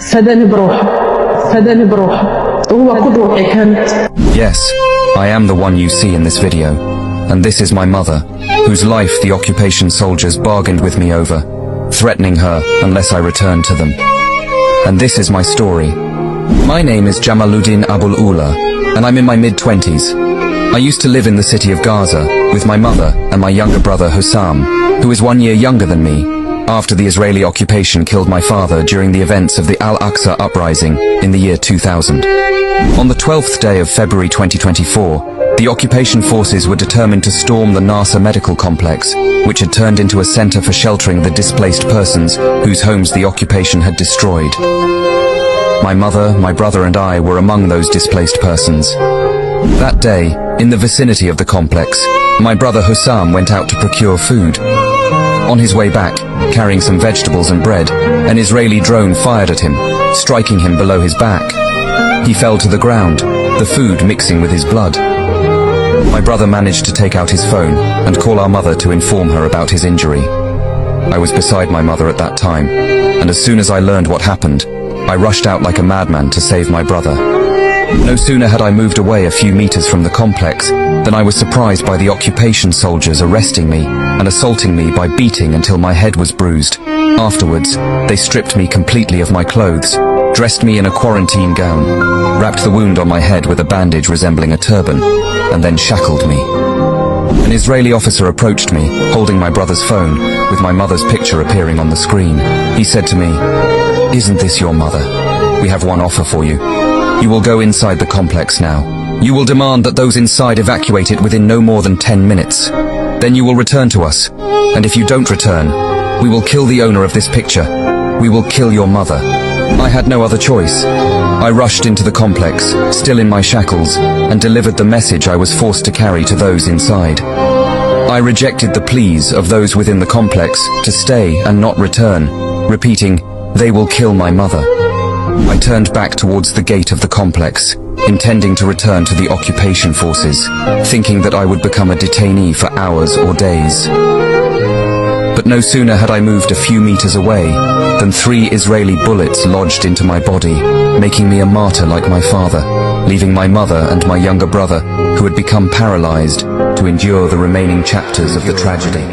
فداني بروح وهو قدوتي كانت. Yes, I am the one you see in this video, and this is my mother, whose life the occupation soldiers bargained with me over, threatening her unless I returned to them. And this is my story. My name is Jamaluddin Abul Ula, and I'm in my mid-20s. I used to live in the city of Gaza with my mother and my younger brother Hussam, who is 1 year younger than me, after the Israeli occupation killed my father during the events of the Al-Aqsa uprising in the year 2000. On the 12th day of February 2024, the occupation forces were determined to storm the NASA medical complex, which had turned into a center for sheltering the displaced persons whose homes the occupation had destroyed. My mother, my brother and I were among those displaced persons. That day, in the vicinity of the complex, my brother Hussam went out to procure food. On his way back, carrying some vegetables and bread, an Israeli drone fired at him, striking him below his back. He fell to the ground, the food mixing with his blood. My brother managed to take out his phone and call our mother to inform her about his injury. I was beside my mother at that time, and as soon as I learned what happened, I rushed out like a madman to save my brother. No sooner had I moved away a few meters from the complex than I was surprised by the occupation soldiers arresting me and assaulting me by beating until my head was bruised. Afterwards, they stripped me completely of my clothes, dressed me in a quarantine gown, wrapped the wound on my head with a bandage resembling a turban, and then shackled me. An Israeli officer approached me, holding my brother's phone, with my mother's picture appearing on the screen. He said to me, "Isn't this your mother? We have one offer for you. You will go inside the complex now. You will demand that those inside evacuate it within no more than 10 minutes. Then you will return to us, and if you don't return, we will kill the owner of this picture. We will kill your mother." I had no other choice. I rushed into the complex, still in my shackles, and delivered the message I was forced to carry to those inside. I rejected the pleas of those within the complex to stay and not return, repeating, "They will kill my mother." I turned back towards the gate of the complex, intending to return to the occupation forces, thinking that I would become a detainee for hours or days. But no sooner had I moved a few meters away than 3 Israeli bullets lodged into my body, making me a martyr like my father, leaving my mother and my younger brother, who had become paralyzed, to endure the remaining chapters of the tragedy.